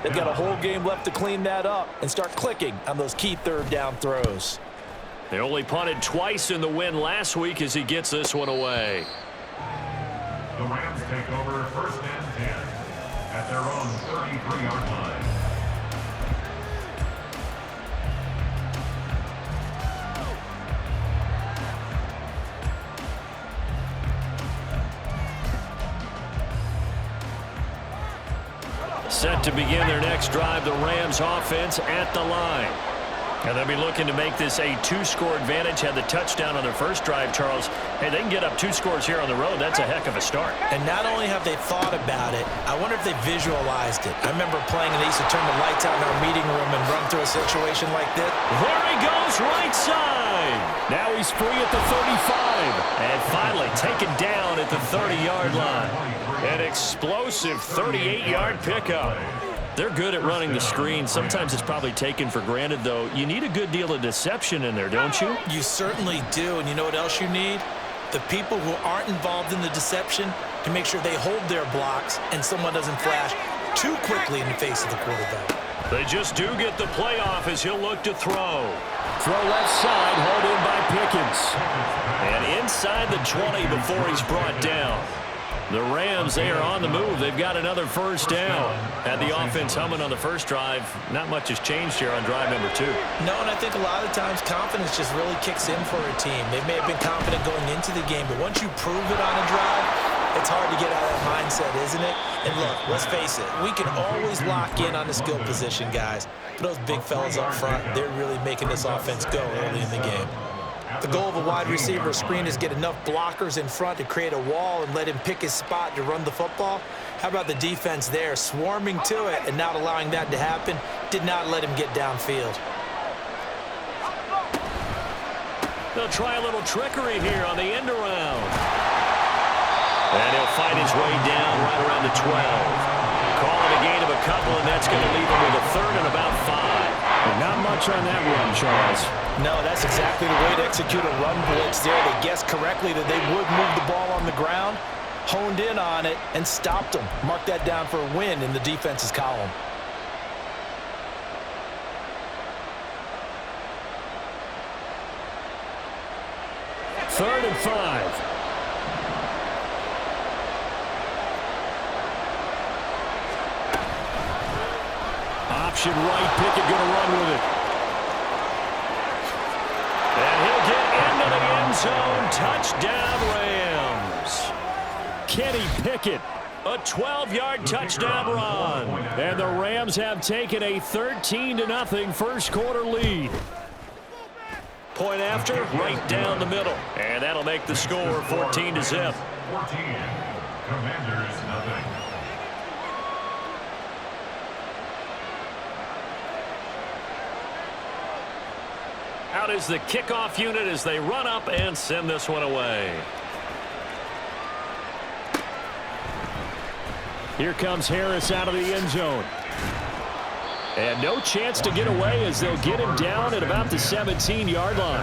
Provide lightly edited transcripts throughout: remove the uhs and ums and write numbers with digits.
They've got a whole game left to clean that up and start clicking on those key third down throws. They only punted twice in the win last week as he gets this one away. The Rams take over 1st and 10 at their own 33-yard line. Set to begin their next drive, the Rams offense at the line. And they'll be looking to make this a 2-score advantage. Had the touchdown on their first drive, Charles. Hey, they can get up 2 scores here on the road. That's a heck of a start. And not only have they thought about it, I wonder if they visualized it. I remember playing and they used to turn the lights out in our meeting room and run through a situation like this. There he goes, right side. Now he's free at the 35. And finally taken down at the 30-yard line. An explosive 38-yard pickup. They're good at running the screen. Sometimes it's probably taken for granted, though. You need a good deal of deception in there, don't you? You certainly do. And you know what else you need? The people who aren't involved in the deception to make sure they hold their blocks and someone doesn't flash too quickly in the face of the quarterback. They just do get the playoff as he'll look to throw. Throw left side, hauled in by Pickens. And inside the 20 before he's brought down. The Rams, they are on the move. They've got another first down. Had the offense humming on the first drive. Not much has changed here on drive number 2. No, and I think a lot of times confidence just really kicks in for a team. They may have been confident going into the game, but once you prove it on a drive, it's hard to get out of that mindset, isn't it? And look, let's face it, we can always lock in on the skill position, guys. But those big fellas up front, they're really making this offense go early in the game. The goal of a wide receiver screen is get enough blockers in front to create a wall and let him pick his spot to run the football. How about the defense there, swarming to it and not allowing that to happen? Did not let him get downfield. They'll try a little trickery here on the end around. And he'll fight his way down right around the 12. Call it a gain of a couple, and that's going to leave him with a 3rd and about 5. And not much on that run, Charles. No, that's exactly the way to execute a run blitz there. They guessed correctly that they would move the ball on the ground, honed in on it, and stopped them. Mark that down for a win in the defense's column. Third and 5. Option right, Pickett going to run with it. And he'll get into the end zone. Touchdown, Rams. Kenny Pickett, a 12-yard touchdown run. And the Rams have taken a 13-0 first quarter lead. Point after, right down the middle. And that'll make the score 14-0. 14. Commanders, nothing. Out is the kickoff unit as they run up and send this one away. Here comes Harris out of the end zone. And no chance to get away as they'll get him down at about the 17-yard line.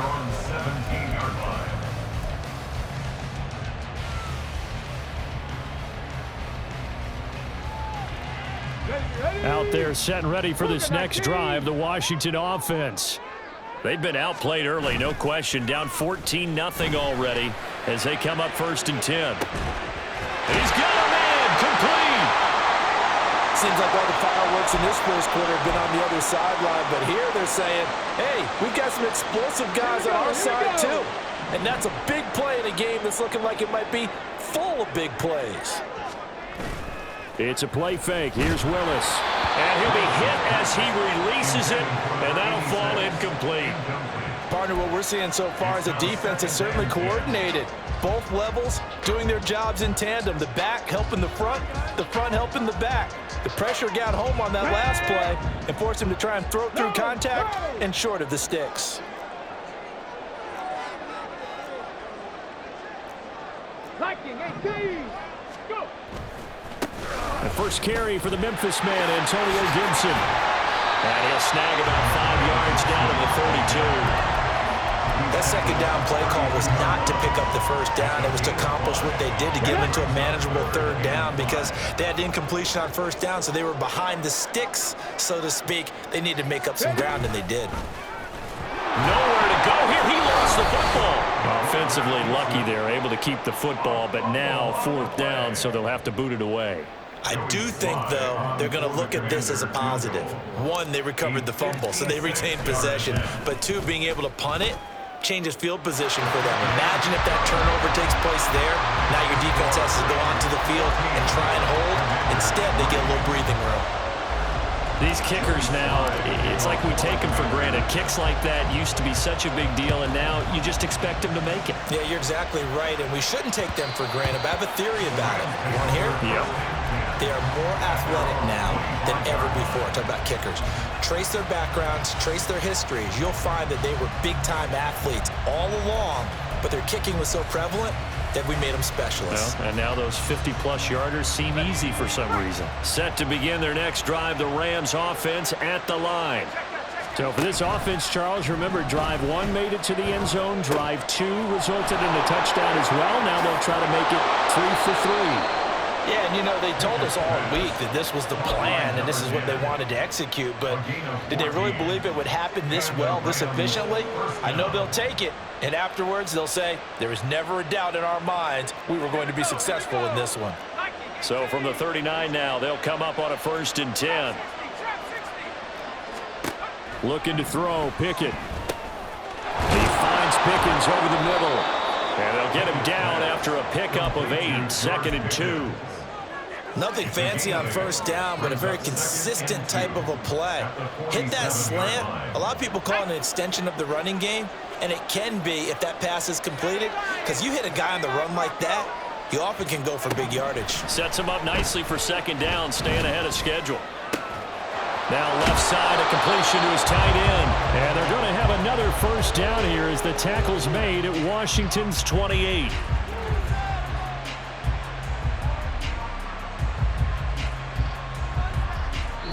Out there set and ready for this next drive, the Washington offense. They've been outplayed early, no question. Down 14-0 already as they come up 1st and 10. He's got a man complete. Seems like all the fireworks in this first quarter have been on the other sideline, but here they're saying, hey, we've got some explosive guys on our side too. And that's a big play in a game that's looking like it might be full of big plays. It's a play fake. Here's Willis. And he'll be hit as he releases it, and that'll fall incomplete. Partner, what we're seeing so far is a defense that's certainly coordinated. Both levels doing their jobs in tandem. The back helping the front helping the back. The pressure got home on that last play and forced him to try and throw through contact and short of the sticks. The first carry for the Memphis man, Antonio Gibson. And he'll snag about 5 yards down to the 32. That second down play call was not to pick up the first down. It was to accomplish what they did to get them into a manageable third down because they had incompletion on first down, so they were behind the sticks, so to speak. They needed to make up some ground, and they did. Nowhere to go here. He lost the football. Offensively lucky they're able to keep the football, but now fourth down, so they'll have to boot it away. I do think, though, they're going to look at this as a positive. One, they recovered the fumble, so they retained possession. But two, being able to punt it changes field position for them. Imagine if that turnover takes place there. Now your defense has to go onto the field and try and hold. Instead, they get a little breathing room. These kickers now, it's like we take them for granted. Kicks like that used to be such a big deal, and now you just expect them to make it. Yeah, you're exactly right, and we shouldn't take them for granted. But I have a theory about it. You want to hear? Yeah. They are more athletic now than ever before. Talk about kickers. Trace their backgrounds, trace their histories. You'll find that they were big-time athletes all along, but their kicking was so prevalent that we made them specialists. Well, and now those 50-plus yarders seem easy for some reason. Set to begin their next drive, the Rams offense at the line. So for this offense, Charles, remember, drive one made it to the end zone. Drive two resulted in a touchdown as well. Now they'll try to make it 3 for 3. Yeah, and you know, they told us all week that this was the plan and this is what they wanted to execute, but did they really believe it would happen this well, this efficiently? I know they'll take it, and afterwards they'll say, there was never a doubt in our minds we were going to be successful in this one. So from the 39 now, they'll come up on a 1st and 10. Looking to throw, Pickett. He finds Pickens over the middle. And they'll get him down after a pickup of 8, 2nd and 2. Nothing fancy on first down, but a very consistent type of a play. Hit that slant. A lot of people call it an extension of the running game, and it can be if that pass is completed, because you hit a guy on the run like that, you often can go for big yardage. Sets him up nicely for 2nd down, staying ahead of schedule. Now left side, a completion to his tight end. And they're going to have another first down here as the tackle's made at Washington's 28.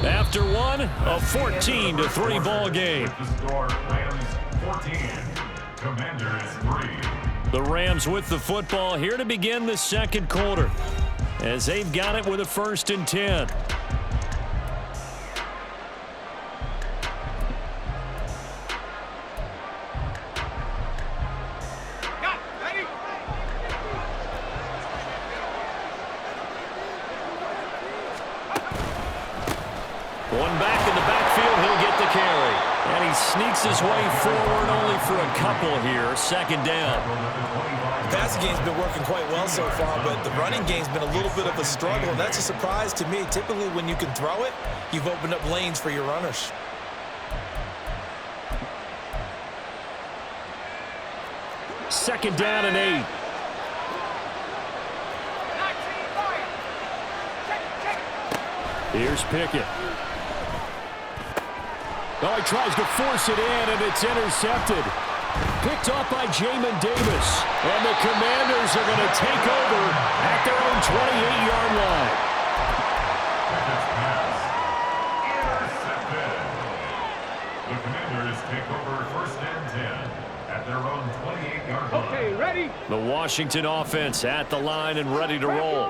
After one, a 14-3 ball game. The Rams with the football here to begin the second quarter as they've got it with a 1st and 10. One back in the backfield, he'll get the carry. And he sneaks his way forward only for a couple here. 2nd down. The passing game's been working quite well so far, but the running game's been a little bit of a struggle, and that's a surprise to me. Typically, when you can throw it, you've opened up lanes for your runners. Second down and 8. Here's Pickett. Oh, he tries to force it in, and it's intercepted. Picked off by Jamin Davis. And the Commanders are going to take over at their own 28-yard line. The Commanders take over 1st and 10 at their own 28-yard line. Okay, ready? The Washington offense at the line and ready to roll.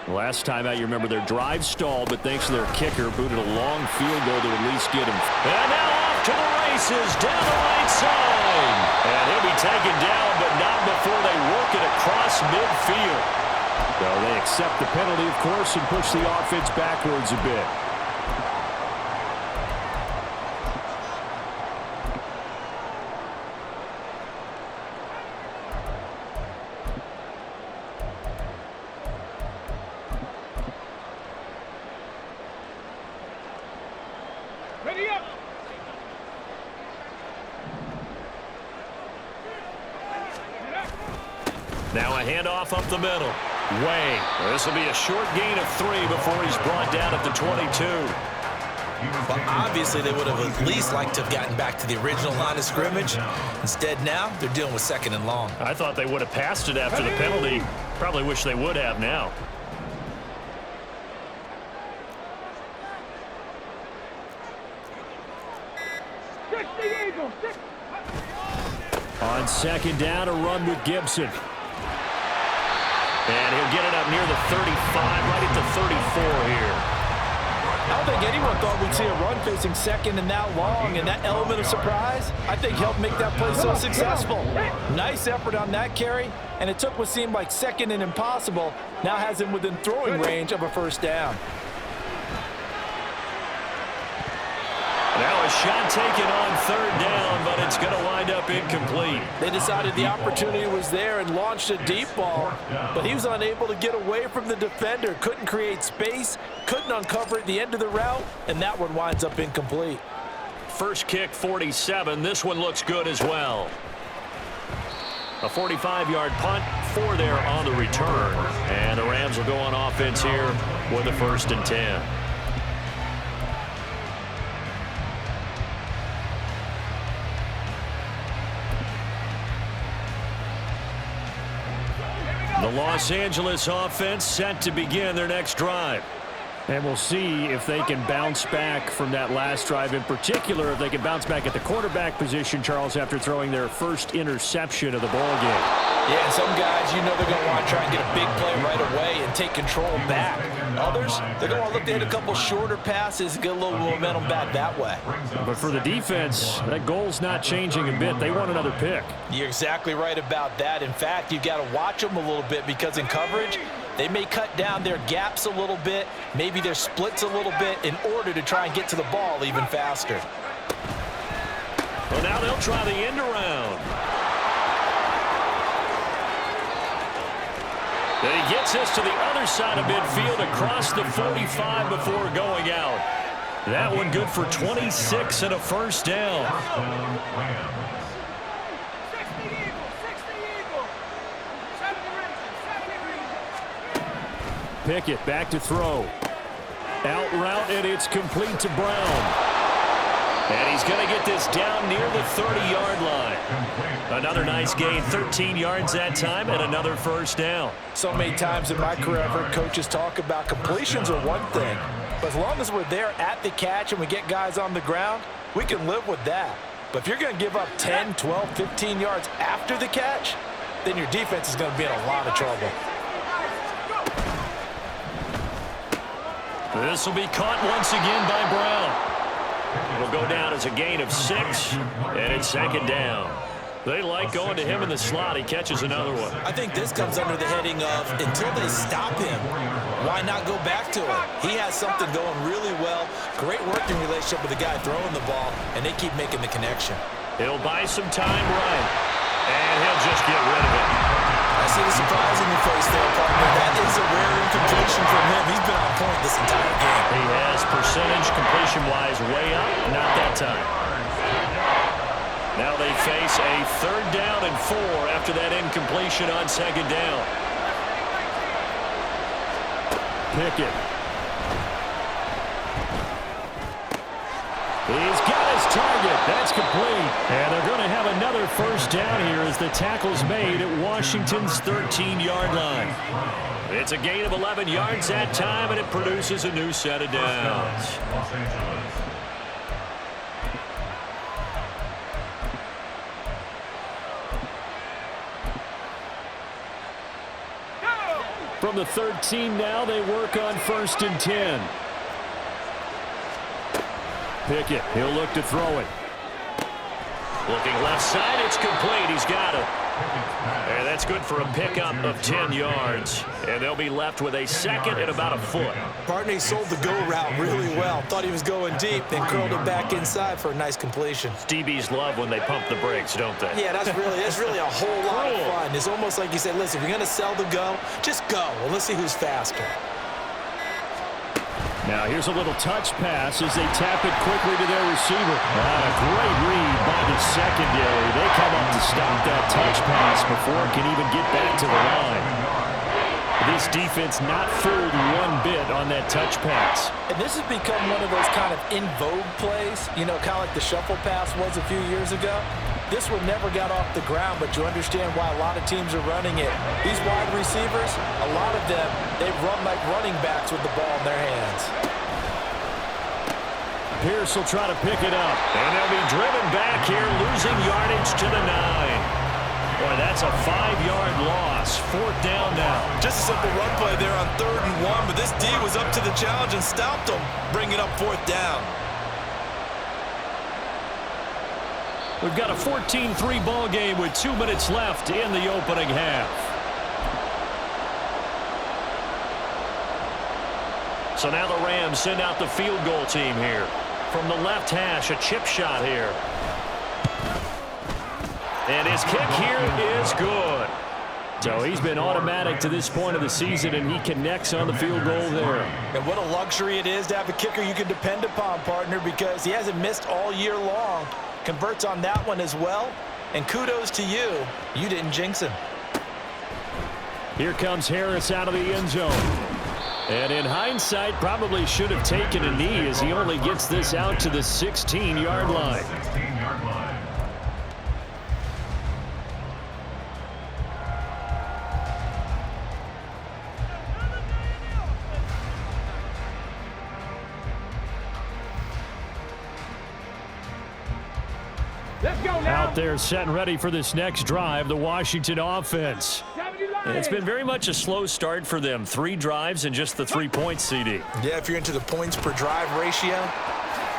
Last time out, you remember their drive stalled, but thanks to their kicker, booted a long field goal to at least get him. And now off to the races down the right side. And he'll be taken down, but not before they work it across midfield. So they accept the penalty, of course, and push the offense backwards a bit. Ready up! Now a handoff up the middle. Way. This will be a short gain of 3 before he's brought down at the 22. Well, obviously, they would have at least liked to have gotten back to the original line of scrimmage. Instead, now, they're dealing with 2nd and long. I thought they would have passed it after the penalty. Probably wish they would have now. On second down, a run with Gibson. And he'll get it up near the 35, right at the 34 here. I don't think anyone thought we'd see a run facing second and that long, and that element of surprise, I think, helped make that play so successful. Nice effort on that carry, and it took what seemed like second and impossible, now has him within throwing range of a first down. Now a shot taken on third down, but it's going to wind up incomplete. They decided the opportunity was there and launched a deep ball, but he was unable to get away from the defender, couldn't create space, couldn't uncover at the end of the route, and that one winds up incomplete. First kick, 47. This one looks good as well. A 45-yard punt, 4 there on the return. And the Rams will go on offense here with a 1st and 10. The Los Angeles offense set to begin their next drive. And we'll see if they can bounce back from that last drive, in particular, if they can bounce back at the quarterback position, Charles, after throwing their first interception of the ball game. Yeah, and some guys, you know they're going to want to try and get a big play right away and take control back. Others, they're going to look to hit a couple shorter passes and get a little momentum back that way. But for the defense, that goal's not changing a bit. They want another pick. You're exactly right about that. In fact, you've got to watch them a little bit because in coverage, they may cut down their gaps a little bit, maybe their splits a little bit in order to try and get to the ball even faster. Well, now they'll try the end around. Then he gets us to the other side of midfield across the 45 before going out. That one good for 26 and a first down. Pickett back to throw. Out route, and it's complete to Brown. And he's going to get this down near the 30-yard line. Another nice gain, 13 yards that time, and another first down. So many times in my career, I've heard coaches talk about completions are one thing, but as long as we're there at the catch and we get guys on the ground, we can live with that. But if you're going to give up 10, 12, 15 yards after the catch, then your defense is going to be in a lot of trouble. This will be caught once again by Brown. It'll go down as a gain of 6, and it's second down. They like going to him in the slot. He catches another one. I think this comes under the heading of until they stop him, why not go back to it? He has something going really well, great working relationship with the guy throwing the ball, and they keep making the connection. He'll buy some time right, and he'll just get rid of it. I see the surprise in your face there, partner. That is a rare incompletion from him. He's been on point this entire game. He has percentage completion-wise way up, not that time. Now they face a 3rd down and 4 after that incompletion on second down. Pickett. He's got his target. That's complete. And they're going to have another first down here as the tackle's made at Washington's 13-yard line. It's a gain of 11 yards that time, and it produces a new set of downs. From the 13 now, they work on 1st and 10. Pickett, he'll look to throw it. Looking left side, it's complete. He's got it. And that's good for a pickup of 10 yards. And they'll be left with a 2nd and about a foot. Partner sold the go route really well. Thought he was going deep, then curled it back inside for a nice completion. DBs love when they pump the brakes, don't they? Yeah, that's really a whole lot of fun. It's almost like you said, listen, if you're going to sell the go, just go. Well, let's see who's faster. Now here's a little touch pass as they tap it quickly to their receiver. A great read by the secondary. They come up to stop that touch pass before it can even get back to the line. This defense not fooled one bit on that touch pass. And this has become one of those kind of in vogue plays, you know, kind of like the shuffle pass was a few years ago. This one never got off the ground, but you understand why a lot of teams are running it. These wide receivers, a lot of them, they run like running backs with the ball in their hands. Pierce will try to pick it up. And they'll be driven back here, losing yardage to the 9. Boy, that's a 5-yard loss. 4th down now. Just a simple run play there on 3rd and 1, but this D was up to the challenge and stopped them, bringing up 4th down. We've got a 14-3 ball game with 2 minutes left in the opening half. So now the Rams send out the field goal team here. From the left hash, a chip shot here. And his kick here is good. So he's been automatic to this point of the season, and he connects on the field goal there. And what a luxury it is to have a kicker you can depend upon, partner, because he hasn't missed all year long. Converts on that one as well. And kudos to you. You didn't jinx him. Here comes Harris out of the end zone. And in hindsight, probably should have taken a knee as he only gets this out to the 16-yard line. 16-yard line. Let's go now. Out there set and ready for this next drive, the Washington offense. And it's been very much a slow start for them. 3 drives and just the 3 points, CD. Yeah, if you're into the points per drive ratio,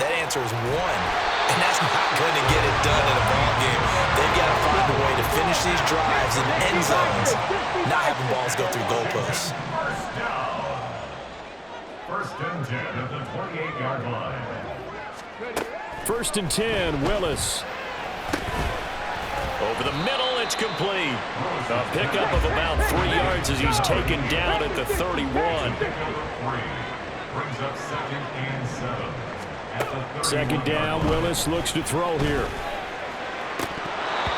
that answer is 1. And that's not going to get it done in a ball game. They've got to find a way to finish these drives in end zones, not having balls go through goalposts. First down. 1st and 10 at the 28-yard line. 1st and 10, Willis. Over the middle, it's complete. A pickup of about 3 yards as he's taken down at the 31. Brings up 2nd and 7. At the 2nd down, Willis looks to throw here.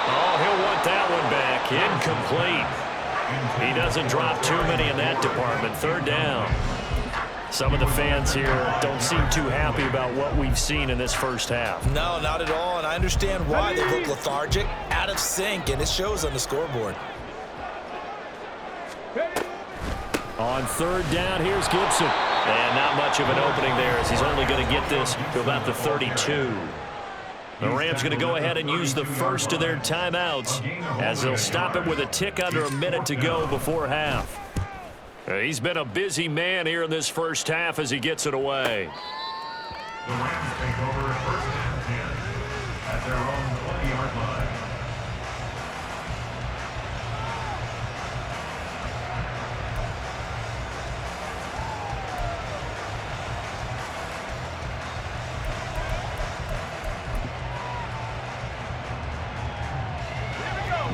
Oh, he'll want that one back. Incomplete. He doesn't drop too many in that department. 3rd down. Some of the fans here don't seem too happy about what we've seen in this first half. No, not at all, and I understand why. They look lethargic, out of sync, and it shows on the scoreboard. On 3rd down, here's Gibson. And not much of an opening there as he's only going to get this to about the 32. The Rams going to go ahead and use the first of their timeouts as they'll stop it with a tick under a minute to go before half. He's been a busy man here in this first half as he gets it away. The Rams take over 1st and 10 at their own 20-yard line.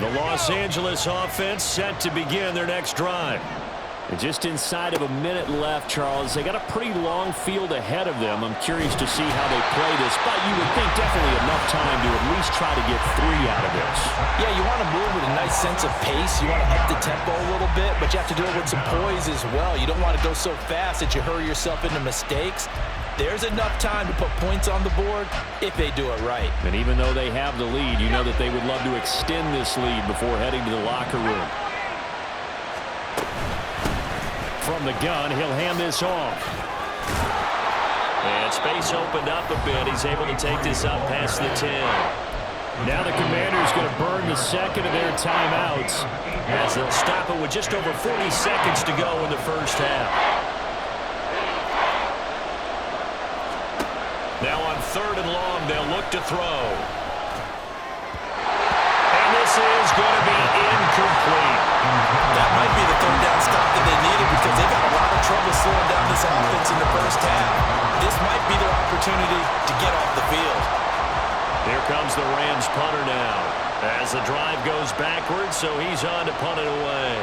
The Los Angeles offense set to begin their next drive. And just inside of a minute left, Charles. They got a pretty long field ahead of them. I'm curious to see how they play this, but you would think definitely enough time to at least try to get 3 out of this. Yeah, you want to move with a nice sense of pace. You want to up the tempo a little bit, but you have to do it with some poise as well. You don't want to go so fast that you hurry yourself into mistakes. There's enough time to put points on the board if they do it right. And even though they have the lead, you know that they would love to extend this lead before heading to the locker room. From the gun, he'll hand this off. And space opened up a bit. He's able to take this up past the 10. Now the Commanders going to burn the 2nd of their timeouts as they'll stop it with just over 40 seconds to go in the first half. Now on 3rd and long, they'll look to throw. And this is going to be incomplete. That might be the 3rd down stop that they needed because they've had a lot of trouble slowing down this offense in the first half. This might be their opportunity to get off the field. Here comes the Rams punter now as the drive goes backwards, so he's on to punt it away.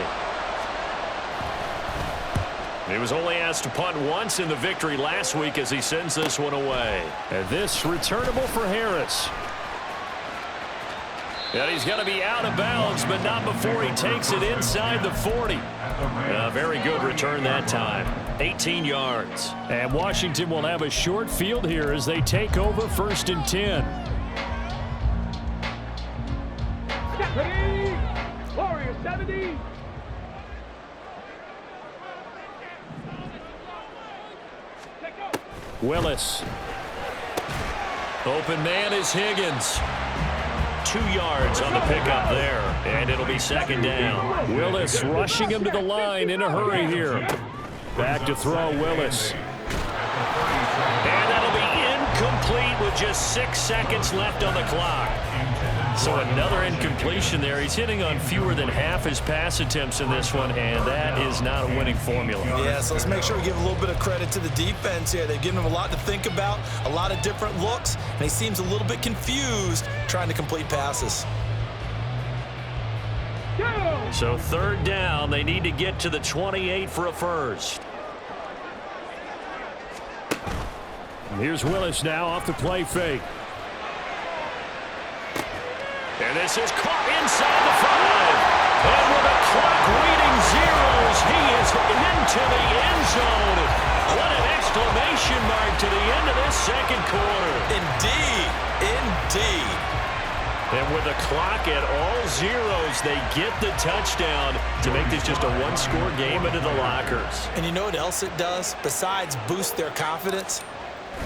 He was only asked to punt once in the victory last week as he sends this one away. And this returnable for Harris. And he's going to be out of bounds, but not before he takes it inside the 40. A very good return that time. 18 yards. And Washington will have a short field here as they take over 1st and 10. Ready? Warriors 70. Willis. Open man is Higgins. 2 yards on the pickup there, and it'll be second down. Willis rushing him to the line in a hurry here. Back to throw, Willis. And that'll be incomplete with just 6 seconds left on the clock. So another incompletion there. He's hitting on fewer than half his pass attempts in this one, and that is not a winning formula. Yeah, so let's make sure we give a little bit of credit to the defense here. They've given him a lot to think about, a lot of different looks, and he seems a little bit confused trying to complete passes. So third down, they need to get to the 28 for a first. Here's Willis now off the play fake. And this is caught inside the 5. And with the clock reading zeros, he is into the end zone. What an exclamation mark to the end of this second quarter. Indeed, indeed. And with the clock at all zeros, they get the touchdown to make this just a one-score game into the lockers. And you know what else it does? Besides boost their confidence,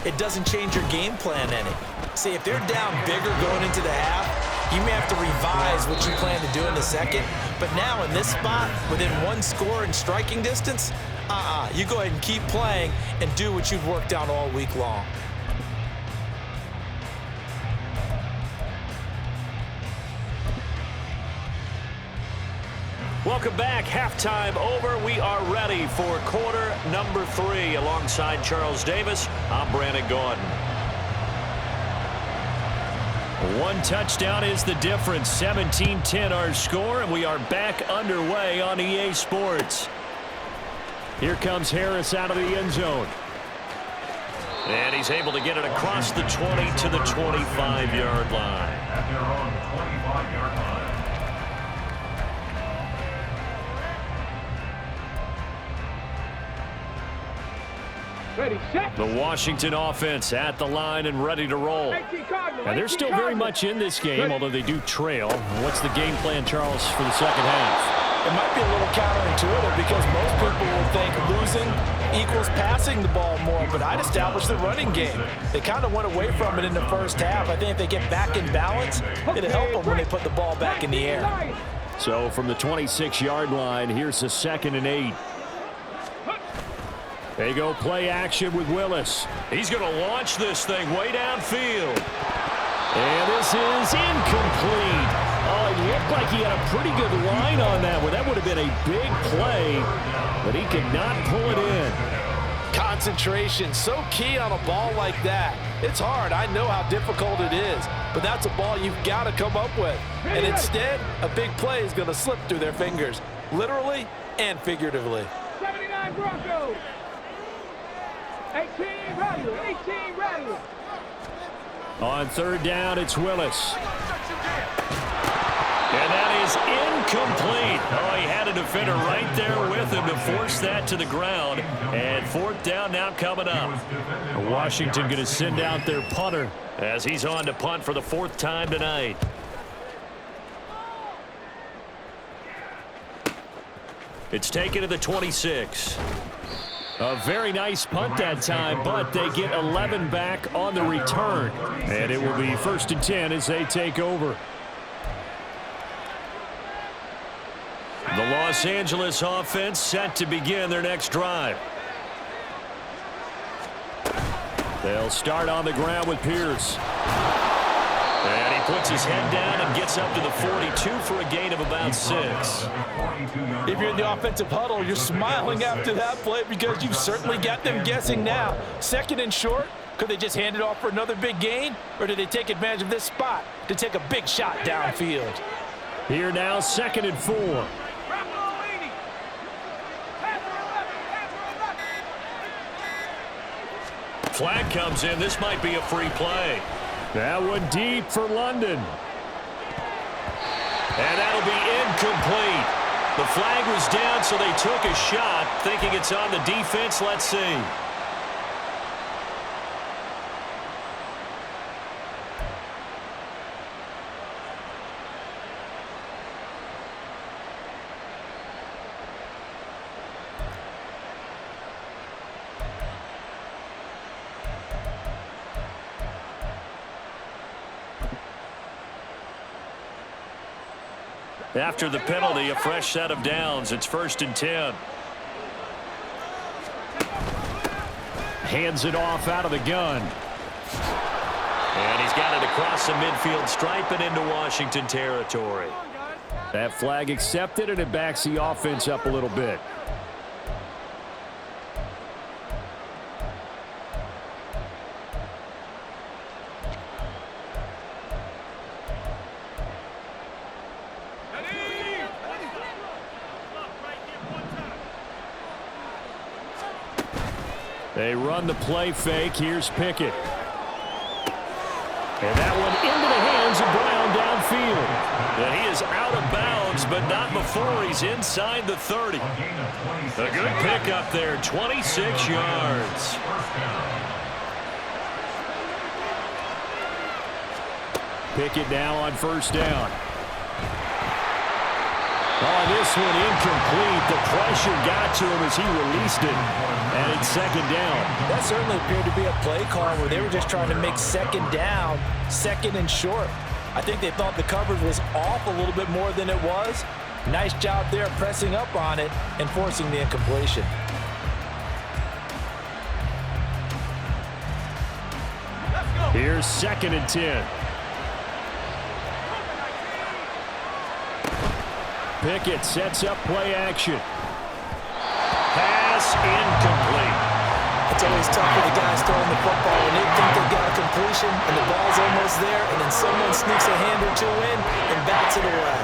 it doesn't change your game plan any. See, if they're down bigger going into the half, you may have to revise what you plan to do in the second. But now in this spot, within one score in striking distance, you go ahead and keep playing and do what you've worked on all week long. Welcome back. Halftime over. We are ready for quarter number 3. Alongside Charles Davis, I'm Brandon Gordon. One touchdown is the difference. 17-10 our score, and we are back underway on EA Sports. Here comes Harris out of the end zone. And he's able to get it across the 20 to the 25-yard line. At their own 25-yard line. Ready, set. The Washington offense at the line and ready to roll. 18 Cardinals, And they're 18 still very Cardinals. much in this game, although they do trail. What's the game plan, Charles, for the second half? It might be a little counterintuitive because most people will think losing equals passing the ball more, but I'd establish the running game. They kind of went away from it in the first half. I think if they get back in balance, it'll help them when they put the ball back in the air. So from the 26-yard line, here's the 2nd and 8. They go play action with Willis. He's going to launch this thing way downfield. And this is incomplete. Oh, it looked like he had a pretty good line on that one. That would have been a big play, but he could not pull it in. Concentration, so key on a ball like that. It's hard. I know how difficult it is, but that's a ball you've got to come up with. And instead, a big play is going to slip through their fingers, literally and figuratively. 79 Broncos. 18 Rattle, 18 Rattle. On third down, it's Willis. And that is incomplete. Oh, he had a defender right there with him to force that to the ground. And fourth down now coming up. Washington going to send out their punter as he's on to punt for the 4th time tonight. It's taken to the 26. A very nice punt that time, but they get 11 back on the return. And it will be 1st and 10 as they take over. The Los Angeles offense set to begin their next drive. They'll start on the ground with Pierce. And he puts his head down and gets up to the 42 for a gain of about 6. If you're in the offensive huddle, you're smiling after that play because you've certainly got them guessing now. 2nd and short, could they just hand it off for another big gain? Or did they take advantage of this spot to take a big shot downfield? Here now, 2nd and 4. Flag comes in. This might be a free play. That one deep for London. And that'll be incomplete. The flag was down, so they took a shot, thinking it's on the defense. Let's see. After the penalty, a fresh set of downs. It's 1st and 10. Hands it off out of the gun. And he's got it across the midfield stripe and into Washington territory. That flag accepted, and it backs the offense up a little bit. They run the play fake. Here's Pickett. And that one into the hands of Brown downfield. And he is out of bounds, but not before he's inside the 30. A good pickup there, 26 yards. Pickett now on 1st down. Oh, this one incomplete. The pressure got to him as he released it. And it's 2nd down. That certainly appeared to be a play call where they were just trying to make 2nd down, 2nd and short. I think they thought the coverage was off a little bit more than it was. Nice job there pressing up on it and forcing the incompletion. Here's 2nd and 10. Pickett sets up play action. Pass incomplete. It's always tough for the guys throwing the football when they think they got a completion and the ball's almost there, and then someone sneaks a hand or two in and bats it away.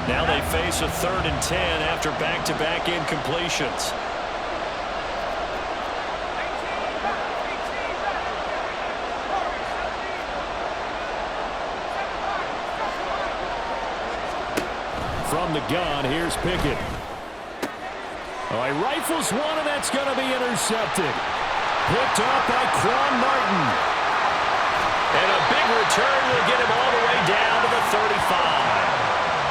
Now they face a 3rd and 10 after back-to-back incompletions. From the gun, here's Pickett. Oh, he rifles one, and that's going to be intercepted. Picked up by Quan Martin. And a big return will get him all the way down to the 35.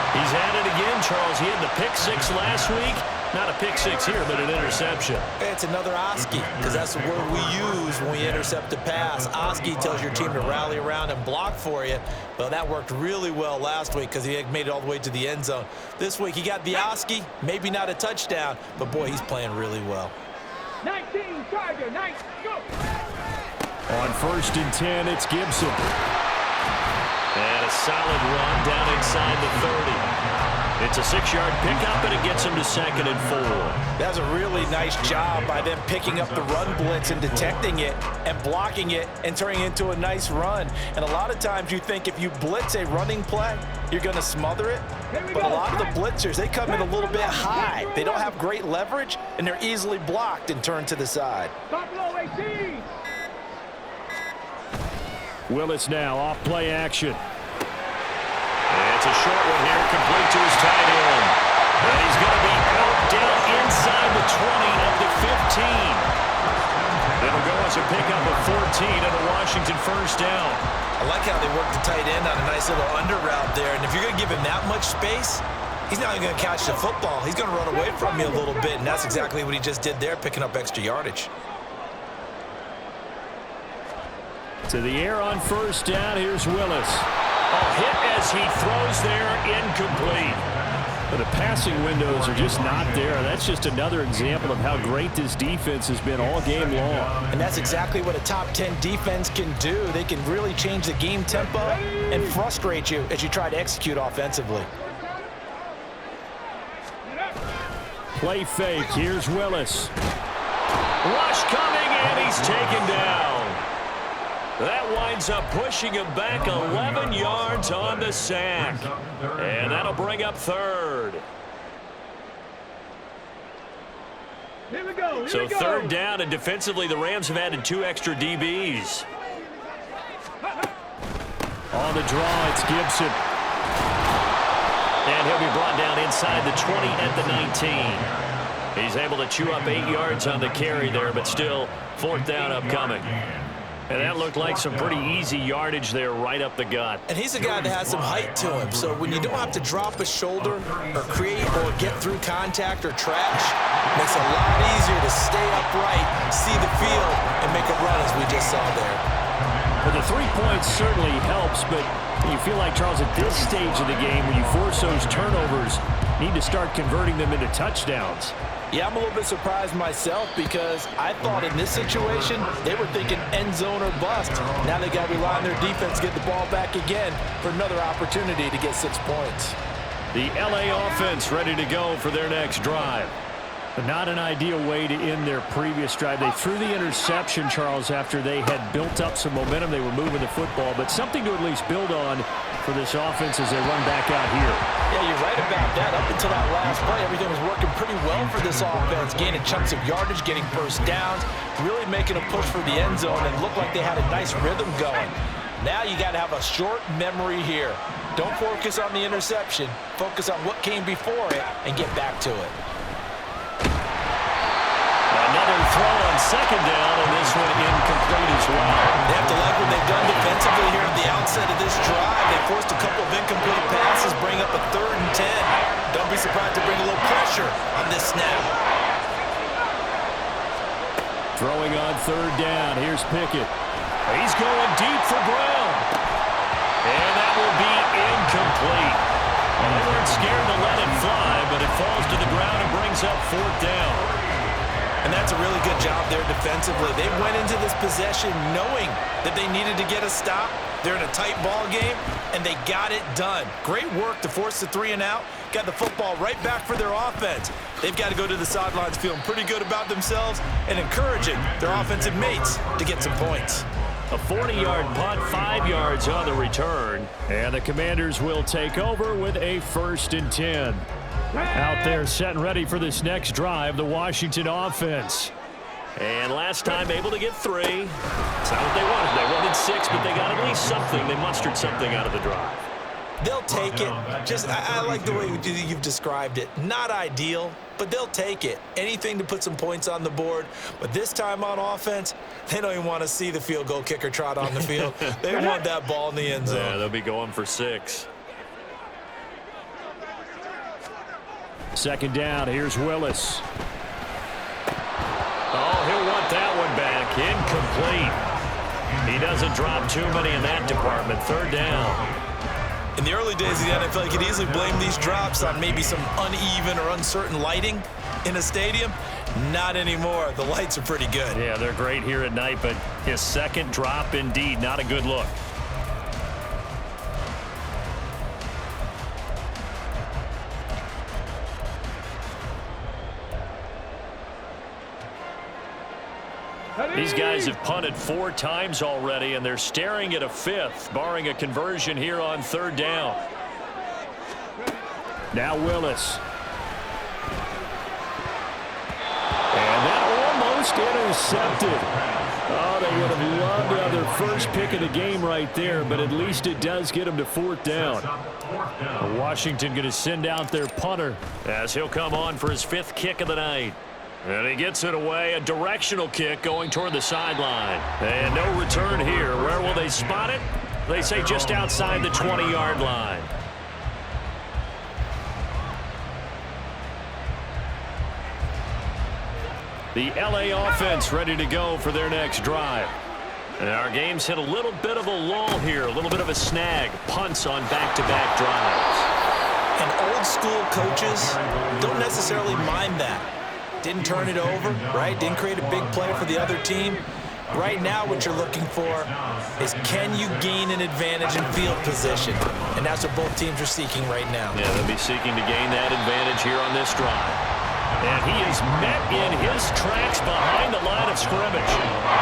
He's at it again, Charles. He had the pick 6 last week. Not a pick 6 here, but an interception. It's another Oski, because that's the word we use when we intercept a pass. Oski tells your team to rally around and block for you. Well, that worked really well last week because he made it all the way to the end zone. This week, he got the Oski, maybe not a touchdown, but boy, he's playing really well. 19, Charger, 9, go! On 1st and 10, it's Gibson. And a solid run down inside the 30. It's a 6-yard pickup, and it gets him to 2nd and 4. That's a really nice job by them picking up the run blitz and detecting it and blocking it and turning it into a nice run. And a lot of times you think if you blitz a running play, you're going to smother it. But a lot of the blitzers, they come in a little bit high. They don't have great leverage, and they're easily blocked and turned to the side. Buffalo AC! Willis now off play action. And it's a short one here, complete to his tight end. And he's going to be out down inside the 20 at the 15. It'll go as a pickup of 14 and a Washington 1st down. I like how they work the tight end on a nice little under route there. And if you're going to give him that much space, he's not even going to catch the football. He's going to run away from you a little bit, and that's exactly what he just did there, picking up extra yardage. To the air on 1st down, here's Willis. A hit as he throws there, incomplete. But the passing windows are just not there. That's just another example of how great this defense has been all game long. And that's exactly what a top 10 defense can do. They can really change the game tempo and frustrate you as you try to execute offensively. Play fake. Here's Willis. Rush coming, and he's taken down. That winds up pushing him back 11 yards on the sack. And that'll bring up 3rd. Here we go. So 3rd down, and defensively the Rams have added 2 extra DBs. On the draw, it's Gibson. And he'll be brought down inside the 20 at the 19. He's able to chew up 8 yards on the carry there, but still 4th down upcoming. And that looked like some pretty easy yardage there right up the gut. And he's a guy that has some height to him. So when you don't have to drop a shoulder or create or get through contact or trash, it makes it a lot easier to stay upright, see the field, and make a run as we just saw there. Well, the 3 points certainly helps, but you feel like, Charles, at this stage of the game, when you force those turnovers, need to start converting them into touchdowns. Yeah, I'm a little bit surprised myself because I thought in this situation they were thinking end zone or bust. Now they got to rely on their defense to get the ball back again for another opportunity to get 6 points. The LA offense ready to go for their next drive. But not an ideal way to end their previous drive. They threw the interception, Charles, after they had built up some momentum. They were moving the football, but something to at least build on for this offense as they run back out here. Yeah, you're right about that. Up until that last play, everything was working pretty well for this offense, gaining chunks of yardage, getting first downs, really making a push for the end zone, and looked like they had a nice rhythm going. Now you got to have a short memory here. Don't focus on the interception. Focus on what came before it and get back to it. Another throw on second down, and this one incomplete as well. They have to like what they've done defensively here at the outset of this drive. They forced a couple of incomplete passes, bring up a 3rd and 10. Don't be surprised to bring a little pressure on this snap. Throwing on 3rd down. Here's Pickett. He's going deep for Brown. And that will be incomplete. Well, they weren't scared to let it fly, but it falls to the ground and brings up 4th down. And that's a really good job there defensively. They went into this possession knowing that they needed to get a stop. They're in a tight ball game, and they got it done. Great work to force the 3 and out. Got the football right back for their offense. They've got to go to the sidelines feeling pretty good about themselves and encouraging their offensive mates to get some points. A 40-yard punt, 5 yards on the return. And the Commanders will take over with a 1st and 10. Out there set and ready for this next drive, the Washington offense. And last time able to get 3. It's not what they wanted. They wanted 6, but they got at least something. They mustered something out of the drive. They'll take it. I like the way you've described it. Not ideal, but they'll take it. Anything to put some points on the board. But this time on offense, they don't even want to see the field goal kicker trot on the field. They want that ball in the end zone. Yeah, they'll be going for 6. 2nd down, here's Willis. Oh, he'll want that one back. Incomplete. He doesn't drop too many in that department. 3rd down. In the early days of the NFL, you could easily blame these drops on maybe some uneven or uncertain lighting in a stadium. Not anymore. The lights are pretty good. Yeah, they're great here at night, but his 2nd drop, indeed, not a good look. These guys have punted 4 times already, and they're staring at a 5th, barring a conversion here on 3rd down. Now Willis. And that almost intercepted. Oh, they would have loved to have their first pick of the game right there, but at least it does get them to 4th down. Washington going to send out their punter as he'll come on for his 5th kick of the night. And he gets it away, a directional kick going toward the sideline. And no return here. Where will they spot it? They say just outside the 20-yard line. The LA offense ready to go for their next drive. And our game's hit a little bit of a lull here, a little bit of a snag. Punts on back-to-back drives. And old school coaches don't necessarily mind that. Didn't turn it over, right? Didn't create a big play for the other team. Right now what you're looking for is can you gain an advantage in field position? And that's what both teams are seeking right now. Yeah, they'll be seeking to gain that advantage here on this drive. And he is met in his tracks behind the line of scrimmage.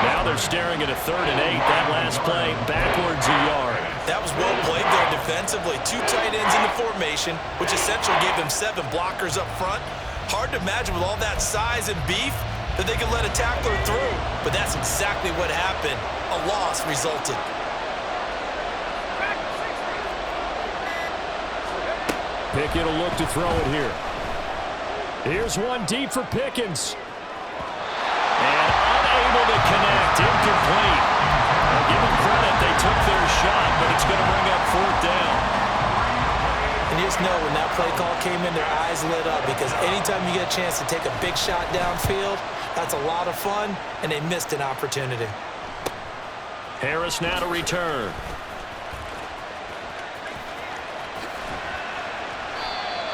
Now they're staring at a 3rd and 8. That last play backwards a yard. That was well played there defensively. 2 tight ends in the formation, which essentially gave them 7 blockers up front. Hard to imagine with all that size and beef that they could let a tackler through. But that's exactly what happened. A loss resulted. Pickett will look to throw it here. Here's one deep for Pickens. And unable to connect. Incomplete. just know when that play call came in, their eyes lit up, because anytime you get a chance to take a big shot downfield, that's a lot of fun, and they missed an opportunity. Harris now to return.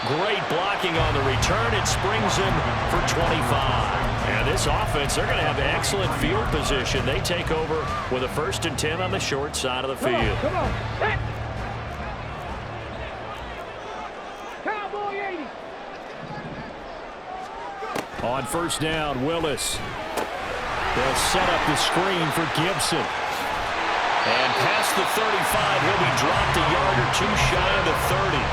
Great blocking on the return. It springs him for 25. And this offense, they're going to have excellent field position. They take over with a 1st and 10 on the short side of the field. Come on. Hit. Cowboy 80. On 1st down, Willis. They'll set up the screen for Gibson. And past the 35, he'll be dropped a yard or two shy of the 30.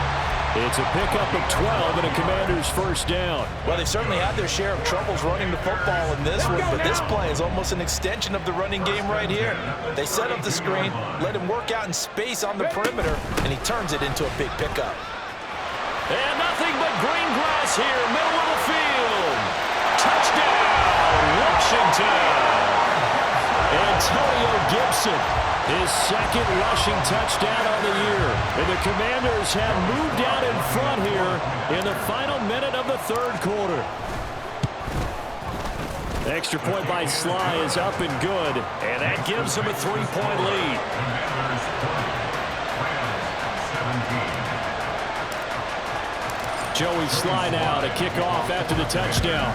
It's a pickup of 12 and a Commander's 1st down. Well, they've certainly had their share of troubles running the football in this one, but this play is almost an extension of the running game right here. They set up the screen, let him work out in space on the perimeter, and he turns it into a big pickup. And nothing but green grass here, middle of the field. Touchdown, Washington. Antonio Gibson, his 2nd rushing touchdown on the year. And the Commanders have moved out in front here in the final minute of the 3rd quarter. Extra point by Sly is up and good. And that gives them a 3-point lead. Joey Sly now to kick off after the touchdown.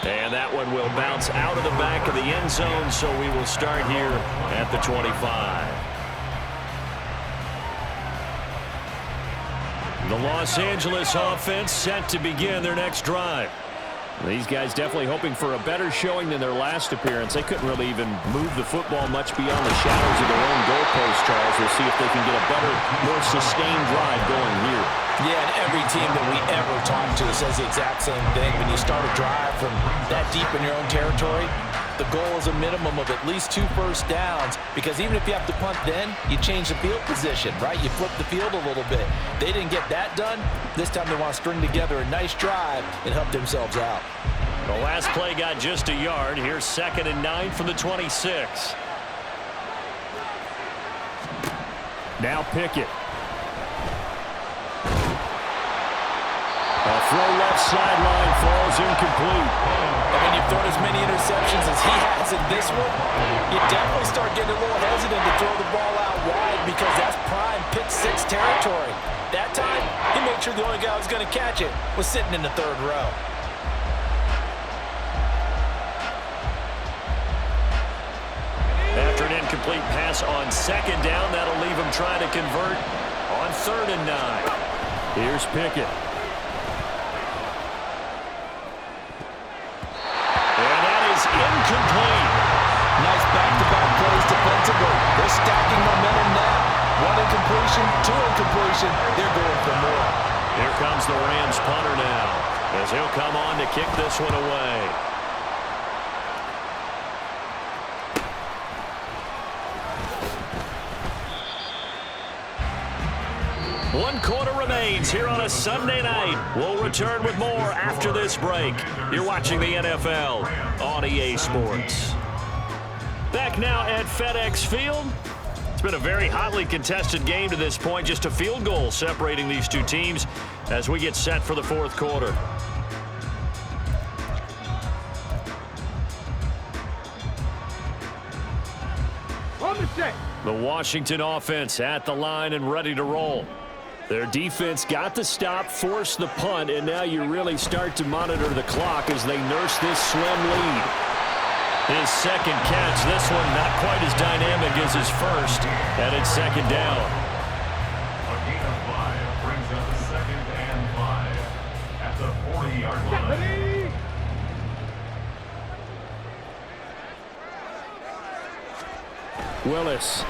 And that one will bounce out of the back of the end zone, so we will start here at the 25. The Los Angeles offense set to begin their next drive. These guys definitely hoping for a better showing than their last appearance. They couldn't really even move the football much beyond the shadows of their own goalpost, Charles. We'll see if they can get a better, more sustained drive going here. Yeah, and every team that we ever talk to says the exact same thing. When you start a drive from that deep in your own territory, the goal is a minimum of at least 2 first downs, because even if you have to punt then, you change the field position, right? You flip the field a little bit. They didn't get that done. This time they want to string together a nice drive and help themselves out. The last play got just a yard. Here's 2nd and 9 from the 26. Now Pickett. A throw left sideline falls incomplete. And when you've thrown as many interceptions as he has in this one, you definitely start getting a little hesitant to throw the ball out wide, because that's prime pick 6 territory. That time, he made sure the only guy who was going to catch it was sitting in the 3rd row. After an incomplete pass on 2nd down, that'll leave him trying to convert on 3rd and 9. Here's Pickett. Incomplete. Nice back-to-back plays defensively. They're stacking momentum now. 1 incompletion, 2 incompletion. They're going for more. Here comes the Rams punter now, as he'll come on to kick this one away. One quarter remains here on a Sunday night. We'll return with more after this break. You're watching the NFL on EA Sports. Back now at FedEx Field. It's been a very hotly contested game to this point. Just a field goal separating these two teams as we get set for the 4th quarter. On the set. The Washington offense at the line and ready to roll. Their defense got the stop, forced the punt, and now you really start to monitor the clock as they nurse this slim lead. His 2nd catch, this one not quite as dynamic as his first, and it's 2nd down. A gain of 5 brings up 2nd and 5 at the 40-yard line. Willis.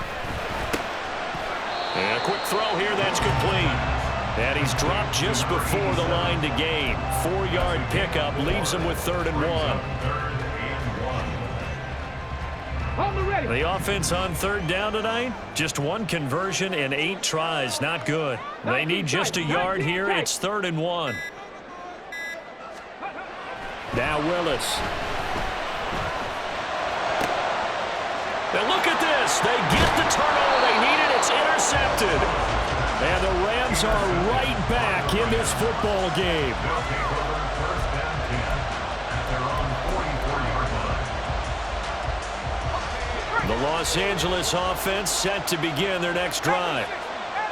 And a quick throw here, that's complete. And he's dropped just before the line to gain. 4-yard pickup leaves him with 3rd and 1. The offense on 3rd down tonight, just 1 conversion and 8 tries. Not good. They need just a yard here. It's 3rd and 1. Now Willis. And look at this. They get the turnover they needed. It's is intercepted. And the Rams are right back in this football game. They'll take over first and 10 at their own 44-yard line. The Los Angeles offense set to begin their next drive.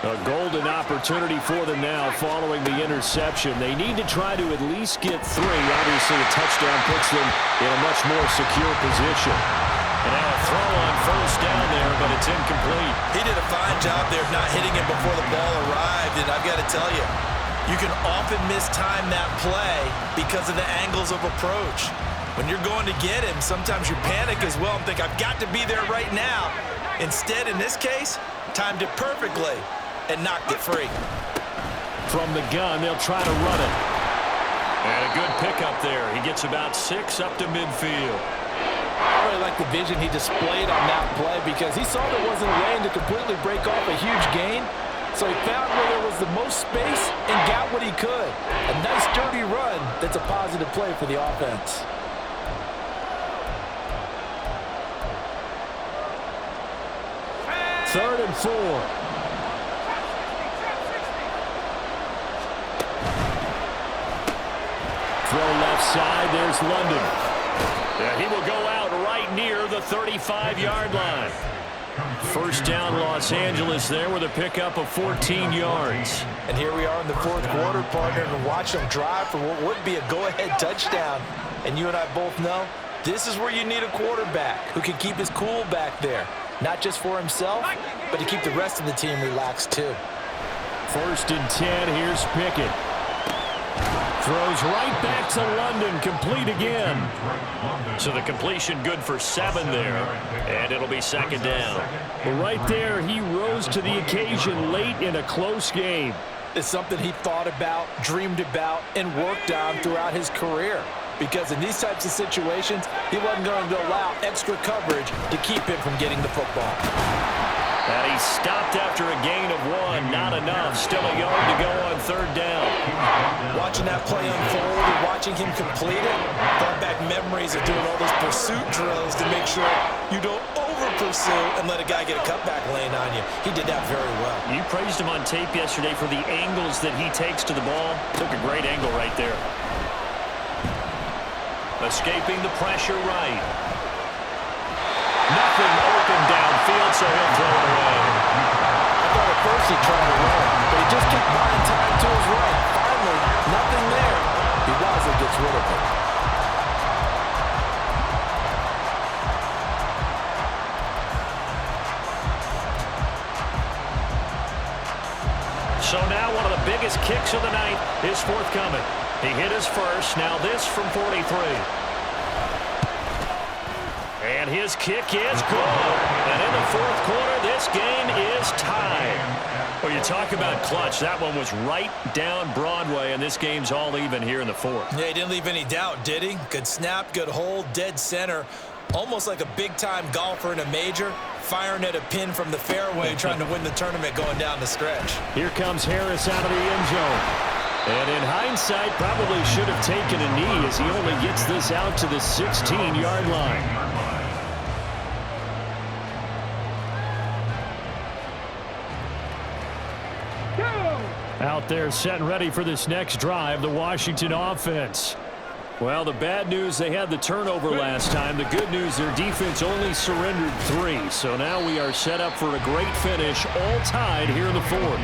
A golden opportunity for them now following the interception. They need to try to at least get 3. Obviously, a touchdown puts them in a much more secure position. And now a throw on first down there, but it's incomplete. He did a fine job there of not hitting him before the ball arrived, and I've got to tell you, you can often mistime that play because of the angles of approach. When you're going to get him, sometimes you panic as well and think, I've got to be there right now. Instead, in this case, timed it perfectly and knocked it free. From the gun, they'll try to run it. And a good pickup there. He gets about 6 up to midfield. I really like the vision he displayed on that play because he saw there wasn't a lane to completely break off a huge gain. So he found where there was the most space and got what he could. A nice dirty run that's a positive play for the offense. Third and 4. Throw left side, there's London. And he will go out right near the 35-yard line. First down Los Angeles there with a pickup of 14 yards. And here we are in the fourth quarter, partner, and watch them drive for what would be a go-ahead touchdown. And you and I both know this is where you need a quarterback who can keep his cool back there. Not just for himself, but to keep the rest of the team relaxed too. First and 10, here's Pickett. Throws right back to London, complete again. So the completion good for 7 there, and it'll be second down. But right there, he rose to the occasion late in a close game. It's something he thought about, dreamed about, and worked on throughout his career. Because in these types of situations, he wasn't going to allow extra coverage to keep him from getting the football. And he stopped after a gain of 1. Not enough. Still a yard to go on third down. Watching that play unfold and watching him complete it brought back memories of doing all those pursuit drills to make sure you don't over-pursue and let a guy get a cutback lane on you. He did that very well. You praised him on tape yesterday for the angles that he takes to the ball. Took a great angle right there. Escaping the pressure right. Nothing open downfield, so he'll throw it away. I thought at first he tried to run, but he just kept buying time to his right. Finally, nothing there. He wisely gets rid of it. So now one of the biggest kicks of the night is forthcoming. He hit his first. Now this from 43. And his kick is good. And in the fourth quarter, this game is tied. Well, you talk about clutch. That one was right down Broadway, and this game's all even here in the fourth. Yeah, he didn't leave any doubt, did he? Good snap, good hold, dead center. Almost like a big-time golfer in a major, firing at a pin from the fairway, trying to win the tournament going down the stretch. Here comes Harris out of the end zone. And in hindsight, probably should have taken a knee as he only gets this out to the 16-yard line. Out there set and ready for this next drive, the Washington offense. Well, the bad news, they had the turnover last time. The good news, their defense only surrendered 3. So now we are set up for a great finish, all tied here in the fourth.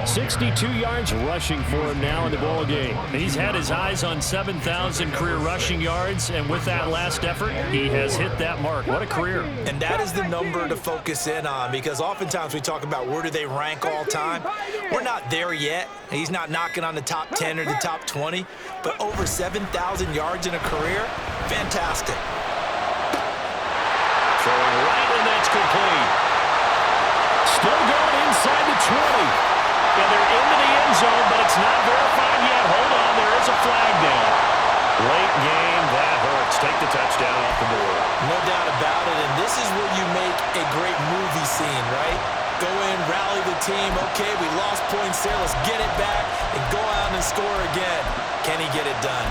62 yards rushing for him now in the ball game. He's had his eyes on 7,000 career rushing yards, and with that last effort, he has hit that mark. What a career. And that is the number to focus in on, because oftentimes we talk about where do they rank all time. We're not there yet. He's not knocking on the top 10 or the top 20, but over 7,000 yards in a career, fantastic. Throwing right, and that's complete. Still going inside the 20. And they're into the end zone, but it's not verified yet. Hold on, there is a flag down. Late game, that hurts. Take the touchdown off the board. No doubt about it, and this is where you make a great movie scene, right? Go in, rally the team. Okay, we lost points there. Let's get it back and go out and score again. Can he get it done?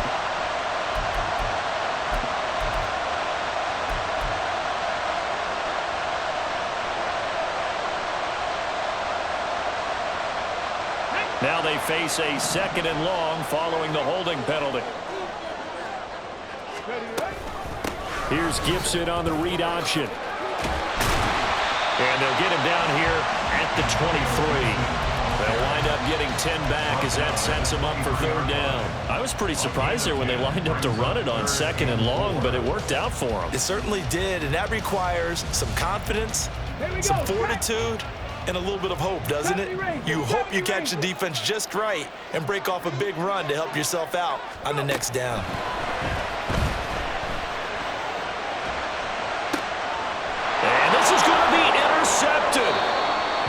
Now they face a 2nd and long following the holding penalty. Here's Gibson on the read option. And they'll get him down here at the 23. They'll wind up getting 10 back as that sets them up for 3rd down. I was pretty surprised there when they lined up to run it on 2nd and long, but it worked out for them. It certainly did, and that requires some confidence, some fortitude, and a little bit of hope, doesn't it? You hope you catch the defense just right and break off a big run to help yourself out on the next down. And this is going to be intercepted.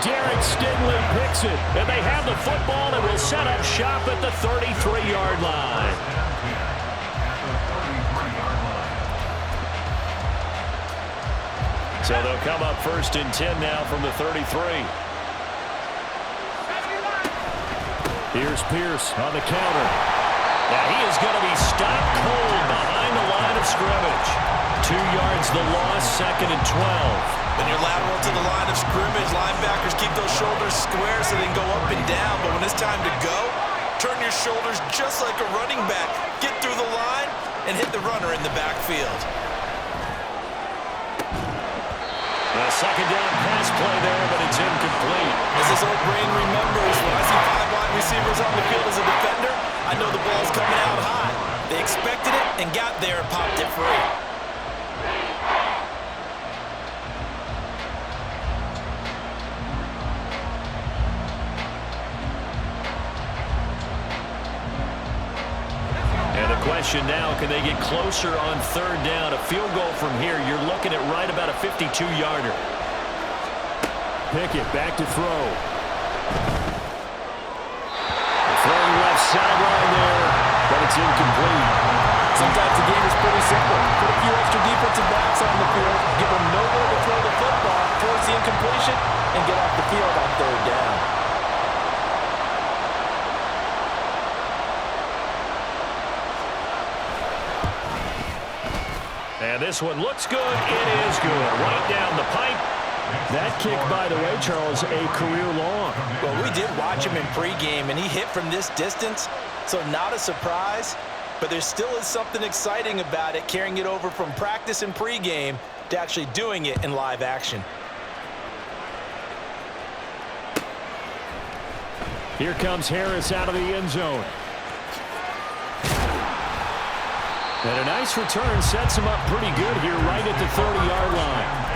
Derek Stingley picks it, and they have the football and will set up shop at the 33-yard line. So they'll come up 1st and 10 now from the 33. Here's Pierce on the counter. Now he is going to be stopped cold behind the line of scrimmage. 2 yards the loss, 2nd and 12. When you're lateral to the line of scrimmage, linebackers keep those shoulders square so they can go up and down. But when it's time to go, turn your shoulders just like a running back. Get through the line and hit the runner in the backfield. A 2nd down pass play there, but it's incomplete. As this old brain remembers, when I see 5 wide receivers on the field as a defender, I know the ball's coming out high. They expected it and got there and popped it free. Question now, can they get closer on 3rd down? A field goal from here, you're looking at right about a 52-yarder. Pickett back to throw. Throwing left sideline there, but it's incomplete. Sometimes the game is pretty simple. Put a few extra defensive backs on the field, give them nowhere to throw the football, force the incompletion, and get off the field on 3rd down. And this one looks good. It is good. Right down the pipe. That kick, by the way, Charles, a career long. Well, we did watch him in pregame, and he hit from this distance, so not a surprise. But there still is something exciting about it, carrying it over from practice and pregame to actually doing it in live action. Here comes Harris out of the end zone. And a nice return sets him up pretty good here right at the 30-yard line.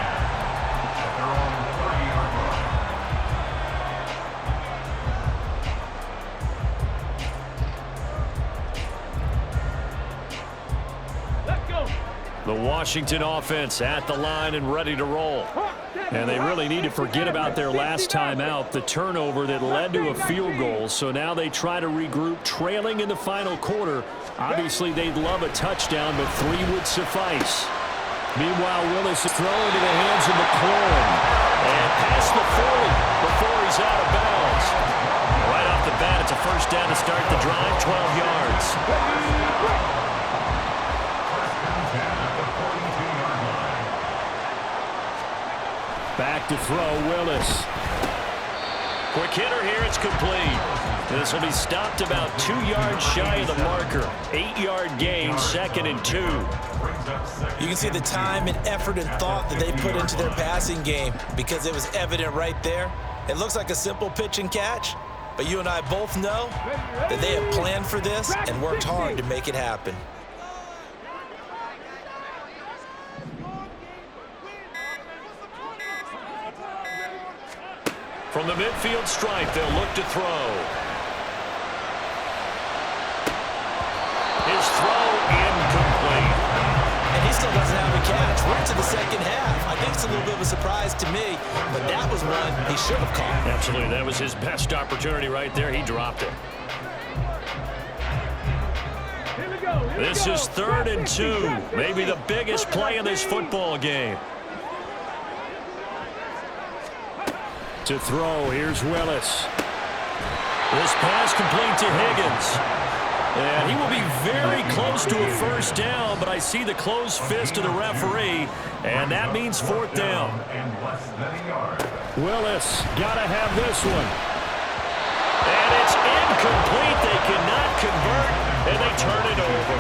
The Washington offense at the line and ready to roll. And they really need to forget about their last time out, the turnover that led to a field goal. So now they try to regroup, trailing in the final quarter. Obviously, they'd love a touchdown, but 3 would suffice. Meanwhile, Willis is thrown into the hands of McLaurin. And past the 40 before he's out of bounds. Right off the bat, it's a 1st down to start the drive, 12 yards. Back to throw, Willis. Quick hitter here, it's complete. This will be stopped about 2 yards shy of the marker. 8-yard gain, 2nd and 2. You can see the time and effort and thought that they put into their passing game because it was evident right there. It looks like a simple pitch and catch, but you and I both know that they have planned for this and worked hard to make it happen. From the midfield stripe, they'll look to throw. His throw incomplete. And he still doesn't have a catch. We're into the 2nd half. I think it's a little bit of a surprise to me, but that was one he should have caught. Absolutely. That was his best opportunity right there. He dropped it. This is 3rd and 2. Maybe the biggest play in this football game. To throw, here's Willis. This pass complete to Higgins. And he will be very close to a 1st down, but I see the closed fist of the referee, and that means 4th down. Willis, gotta have this one. And it's incomplete. They cannot convert, and they turn it over.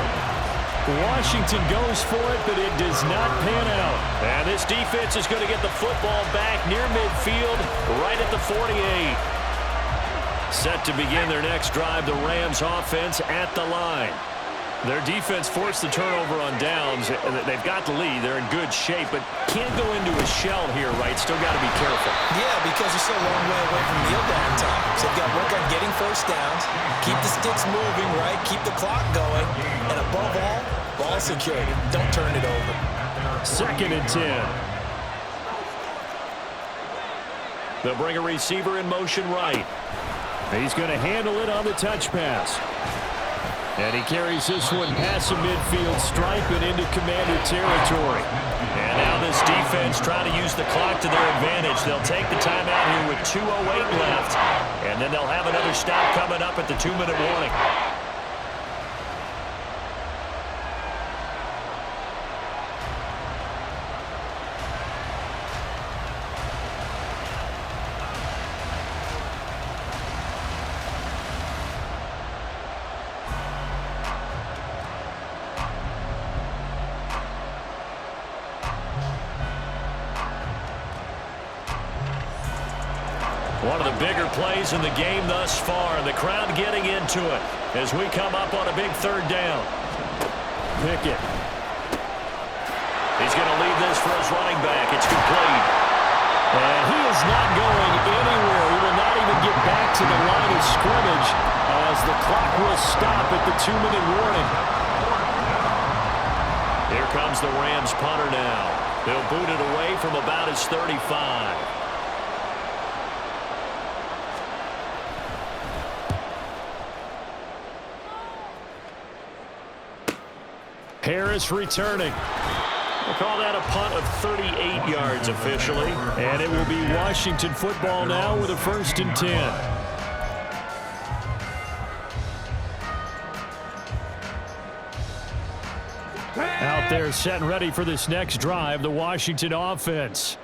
Washington goes for it, but it does not pan out. And this defense is going to get the football back near midfield, right at the 48. Set to begin their next drive, the Rams offense at the line. Their defense forced the turnover on downs. They've got the lead. They're in good shape, but can't go into a shell here, right? Still got to be careful. Yeah, because they're so a long way away from kneel down time. So they've got to work on getting first downs, keep the sticks moving, right? Keep the clock going, and above all, ball security. Don't turn it over. 2nd and 10. They'll bring a receiver in motion right. He's going to handle it on the touch pass. And he carries this one past the midfield stripe and into Commander territory. And now this defense trying to use the clock to their advantage. They'll take the timeout here with 2:08 left. And then they'll have another stop coming up at the 2-minute warning. One of the bigger plays in the game thus far. The crowd getting into it as we come up on a big 3rd down. Pickett. He's going to leave this for his running back. It's complete. And he is not going anywhere. He will not even get back to the line of scrimmage as the clock will stop at the 2-minute warning. Here comes the Rams punter now. They'll boot it away from about his 35. Harris returning. We'll call that a punt of 38 yards officially. And it will be Washington football now with a 1st and 10. Out there set and ready for this next drive, the Washington offense.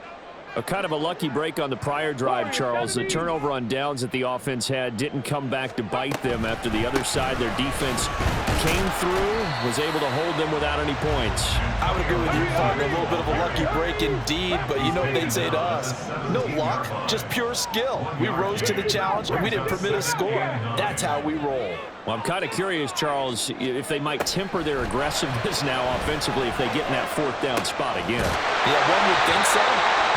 A kind of a lucky break on the prior drive, Charles. The turnover on downs that the offense had didn't come back to bite them after the other side. Their defense came through, was able to hold them without any points. I would agree with you, partner. A little bit of a lucky break indeed, but you know what they'd say to us? No luck, just pure skill. We rose to the challenge, and we didn't permit a score. That's how we roll. Well, I'm kind of curious, Charles, if they might temper their aggressiveness now offensively if they get in that 4th down spot again. Yeah, one would think so,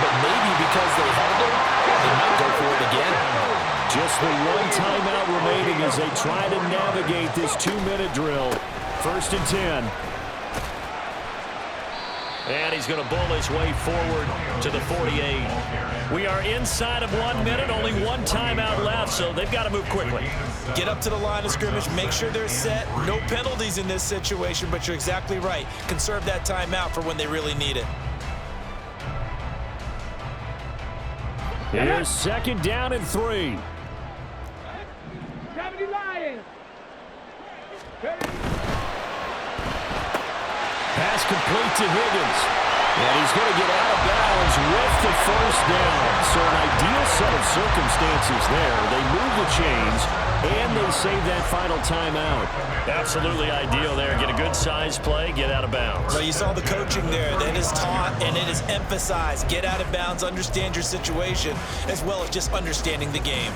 but maybe because they held it, they might go for it again. Just the one timeout remaining as they try to navigate this 2-minute drill. 1st and 10. And he's going to bull his way forward to the 48. We are inside of 1 minute, only one timeout left, so they've got to move quickly. Get up to the line of scrimmage, make sure they're set. No penalties in this situation, but you're exactly right. Conserve that timeout for when they really need it. Here's 2nd down and 3. Gravity Lions. Pass complete to Higgins. And he's going to get out of bounds with the 1st down. So an ideal set of circumstances there. They move the chains, and they save that final timeout. Absolutely ideal there. Get a good size play, get out of bounds. Well, you saw the coaching there. That is taught and it is emphasized. Get out of bounds, understand your situation, as well as just understanding the game.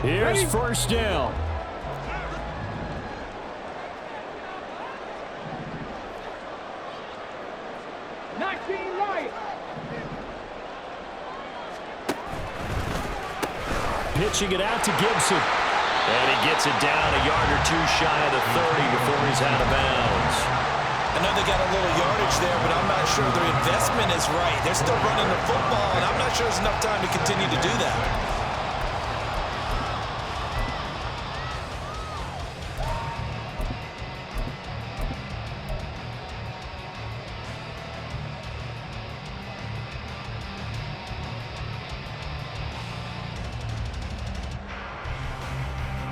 Here's 1st down. Pitching it out to Gibson. And he gets it down a yard or two shy of the 30 before he's out of bounds. I know they got a little yardage there, but I'm not sure their investment is right. They're still running the football, and I'm not sure there's enough time to continue to do that.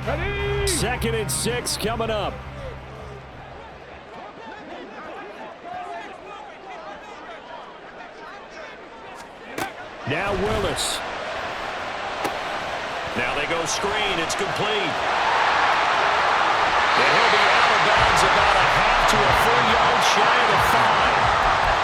Ready? 2nd and 6 coming up. Now Willis. Now they go screen. It's complete. And he'll be out of bounds about a half to a full yard shy of the 5.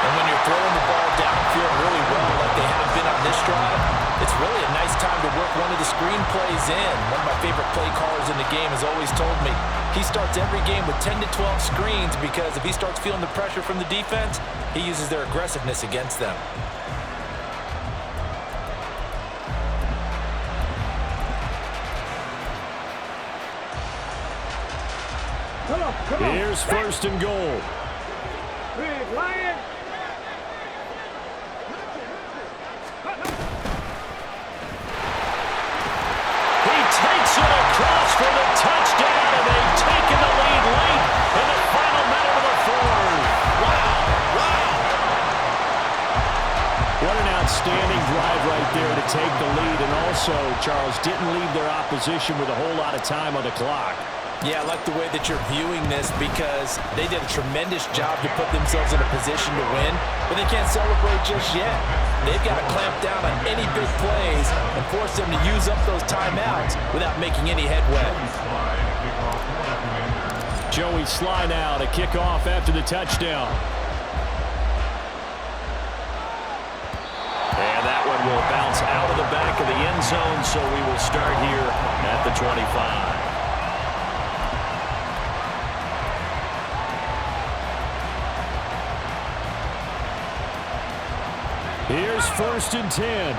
And when you're throwing the ball downfield really well like they have been on this drive, it's really a nice time to work one of the screen plays in. One of my favorite play callers in the game has always told me he starts every game with 10 to 12 screens because if he starts feeling the pressure from the defense, he uses their aggressiveness against them. Here's first and goal. Big Lion. He takes it across for the touchdown, and they've taken the lead late in the final minute of the fourth. Wow. What an outstanding drive right there to take the lead, and also, Charles, didn't leave their opposition with a whole lot of time on the clock. Yeah, I like the way that you're viewing this because they did a tremendous job to put themselves in a position to win, but they can't celebrate just yet. They've got to clamp down on any big plays and force them to use up those timeouts without making any headway. Joey Sly now to kick off after the touchdown. And that one will bounce out of the back of the end zone, so we will start here at the 25. Here's first and 10.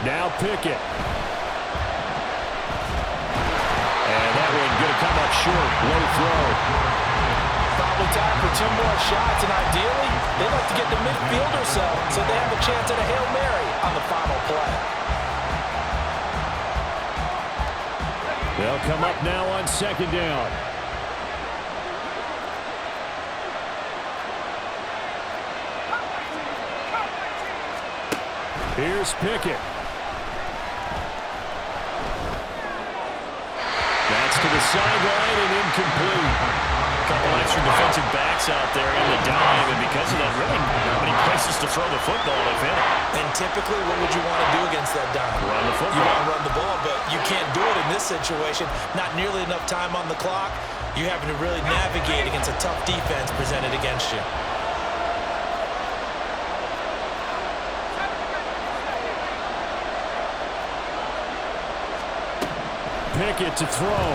Now Pickett. And that one going to come up short. Low throw. Probably time for 2 more shots, and ideally, they'd like to get to midfield or so they have a chance at a Hail Mary on the final play. They'll come up now on second down. Here's Pickett. That's to the sideline and incomplete. A couple extra defensive backs out there in the dime, and because of that, really not many places to throw the football, if any. And typically, what would you want to do against that dime? Run the football. You want to run the ball, but you can't do it in this situation. Not nearly enough time on the clock. You're having to really navigate against a tough defense presented against you. Pickett to throw.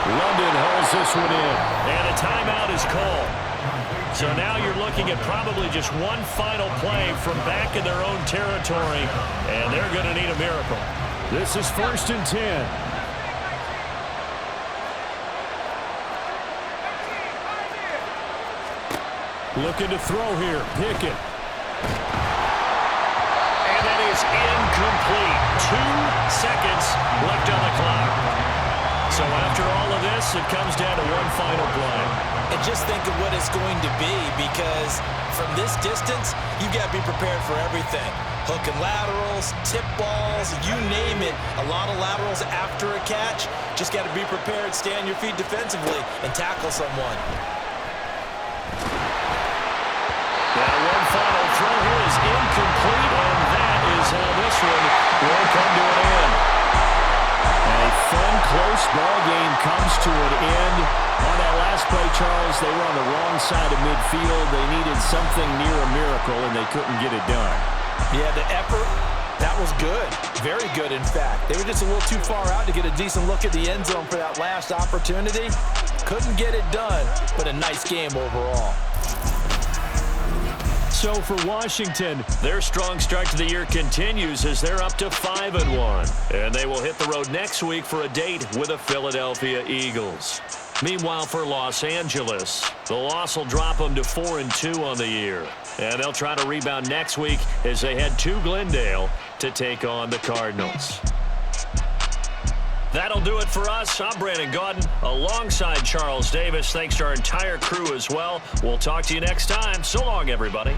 London holds this one in. And a timeout is called. So now you're looking at probably just one final play from back in their own territory, and they're going to need a miracle. This is first and 10. Looking to throw here. Pickett. And that is incomplete. 2 seconds left on the clock. So after all of this, it comes down to one final play. And just think of what it's going to be, because from this distance, you've got to be prepared for everything. Hook and laterals, tip balls, you name it. A lot of laterals after a catch. Just got to be prepared, stay on your feet defensively, and tackle someone. Now one final throw here is incomplete, and that is how this one will come to an end. A fun, close ball game comes to an end. On that last play, Charles, they were on the wrong side of midfield. They needed something near a miracle, and they couldn't get it done. Yeah, the effort, that was good. Very good, in fact. They were just a little too far out to get a decent look at the end zone for that last opportunity. Couldn't get it done, but a nice game overall. So for Washington, their strong start to the year continues as they're up to 5-1. And they will hit the road next week for a date with the Philadelphia Eagles. Meanwhile, for Los Angeles, the loss will drop them to 4-2 on the year. And they'll try to rebound next week as they head to Glendale to take on the Cardinals. That'll do it for us. I'm Brandon Gaudin alongside Charles Davis. Thanks to our entire crew as well. We'll talk to you next time. So long, everybody.